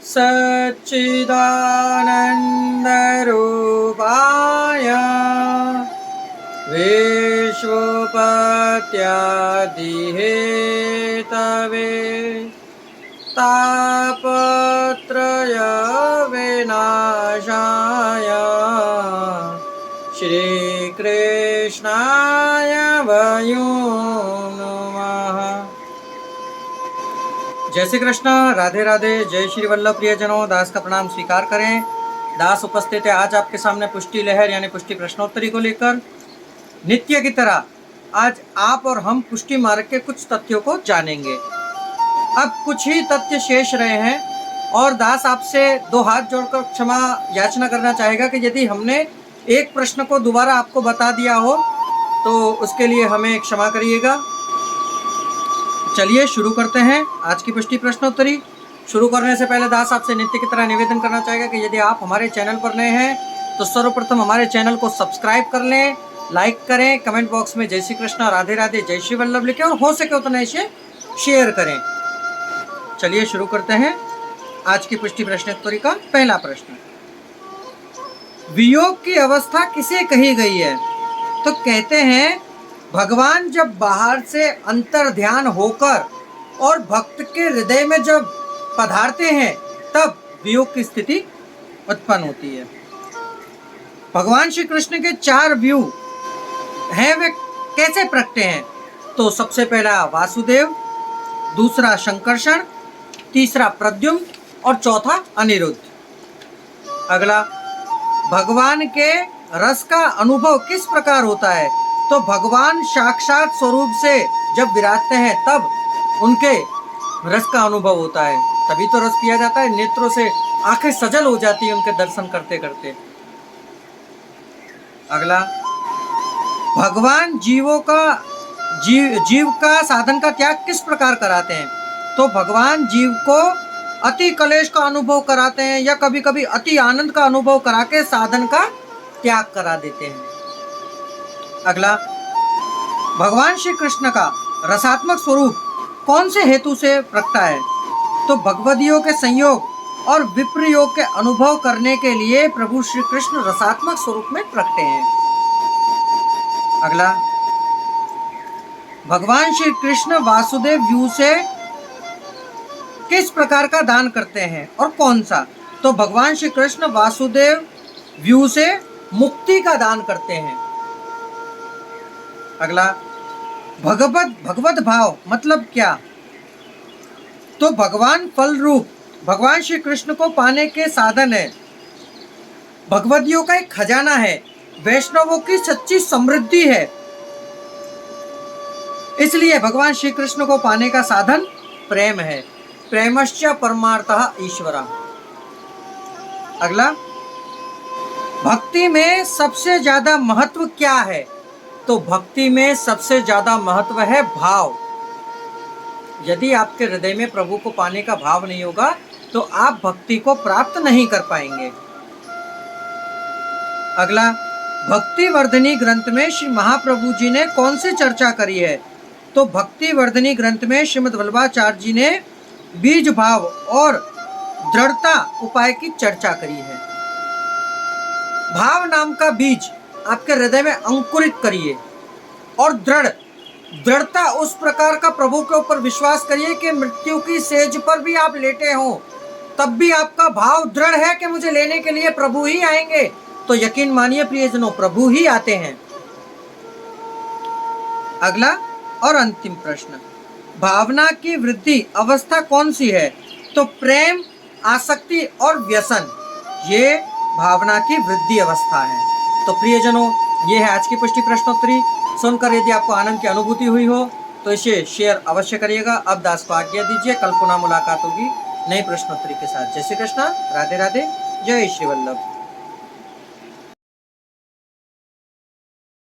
सच्चिदानन्दरूपाय विश्वोपत्यादिहेतवे तापत्रय विनाशाय श्रीकृष्णाय वयं नमः। जय श्री कृष्ण, राधे राधे, जय श्री वल्लभ प्रियजनों। दास का प्रणाम स्वीकार करें। दास उपस्थित है आज आपके सामने पुष्टि लहर यानी पुष्टि प्रश्नोत्तरी को लेकर। नित्य की तरह आज आप और हम पुष्टि मार्ग के कुछ तथ्यों को जानेंगे। अब कुछ ही तथ्य शेष रहे हैं और दास आपसे दो हाथ जोड़कर क्षमा याचना करना चाहेगा कि यदि हमने एक प्रश्न को दोबारा आपको बता दिया हो तो उसके लिए हमें क्षमा करिएगा। चलिए शुरू करते हैं आज की पुष्टि प्रश्नोत्तरी। शुरू करने से पहले दास आपसे नित्य की तरह निवेदन करना चाहेगा कि यदि आप हमारे चैनल पर नए हैं तो सर्वप्रथम हमारे चैनल को सब्सक्राइब कर लें, लाइक करें, कमेंट बॉक्स में जय श्री कृष्ण, राधे राधे, जय श्री वल्लभ लिखें और हो सके उतना इसे शेयर करें। चलिए शुरू करते हैं आज की पुष्टि प्रश्नोत्तरी का पहला प्रश्न। वियोग की अवस्था किसे कही गई है? तो कहते हैं भगवान जब बाहर से अंतर ध्यान होकर और भक्त के हृदय में जब पधारते हैं तब वियोग की स्थिति उत्पन्न होती है। भगवान श्री कृष्ण के चार व्यू हैं, वे कैसे प्रकटे हैं? तो सबसे पहला वासुदेव, दूसरा शंकरषण, तीसरा प्रद्युम्न और चौथा अनिरुद्ध। अगला, भगवान के रस का अनुभव किस प्रकार होता है? तो भगवान साक्षात स्वरूप से जब विराजते हैं तब उनके रस का अनुभव होता है, तभी तो रस पिया जाता है। नेत्रों से आंखें सजल हो जाती है उनके दर्शन करते करते। अगला, भगवान जीव का साधन का त्याग किस प्रकार कराते हैं? तो भगवान जीव को अति कलेश का अनुभव कराते हैं या कभी कभी अति आनंद का अनुभव करा के साधन का त्याग करा देते हैं। अगला, भगवान श्री कृष्ण का रसात्मक स्वरूप कौन से हेतु से प्रकटा है? तो भगवदियों के संयोग और विप्रयोग के अनुभव करने के लिए प्रभु श्री कृष्ण रसात्मक स्वरूप में प्रकटे हैं। अगला, भगवान श्री कृष्ण वासुदेव व्यू से किस प्रकार का दान करते हैं और कौन सा? तो भगवान श्री कृष्ण वासुदेव व्यू से मुक्ति का दान करते हैं। अगला, भगवत भाव मतलब क्या? तो भगवान फल रूप भगवान श्री कृष्ण को पाने के साधन है, भगवदियों का एक खजाना है, वैष्णवों की सच्ची समृद्धि है, इसलिए भगवान श्री कृष्ण को पाने का साधन प्रेम है। प्रेमश्च परमार्थः ईश्वरः। अगला, भक्ति में सबसे ज्यादा महत्व क्या है? तो भक्ति में सबसे ज्यादा महत्व है भाव। यदि आपके हृदय में प्रभु को पाने का भाव नहीं होगा तो आप भक्ति को प्राप्त नहीं कर पाएंगे। अगला, भक्ति वर्धनी ग्रंथ में श्री महाप्रभु जी ने कौन सी चर्चा करी है? तो भक्ति वर्धनी ग्रंथ में श्रीमद् वल्लभाचार्य जी ने बीज भाव और दृढ़ता उपाय की चर्चा करी है। भाव नाम का बीज आपके हृदय में अंकुरित करिए और दृढ़ता उस प्रकार का प्रभु के ऊपर विश्वास करिए कि मृत्यु की सेज पर भी आप लेटे हो तब भी आपका भाव दृढ़ है कि मुझे लेने के लिए प्रभु ही आएंगे। तो यकीन मानिए प्रियजनों, प्रभु ही आते हैं। अगला और अंतिम प्रश्न, भावना की वृद्धि अवस्था कौन सी है? तो प्रेम, आसक्ति और व्यसन, ये भावना की वृद्धि अवस्था है। तो प्रियजनों, ये है आज की पुष्टि प्रश्नोत्तरी। सुनकर यदि आपको आनंद की अनुभूति हुई हो तो इसे शेयर अवश्य करिएगा। अब दास को आज्ञा दीजिए, कल पुनः मुलाकात होगी नई प्रश्नोत्तरी के साथ। जय श्री कृष्ण, राधे राधे, जय श्री वल्लभ।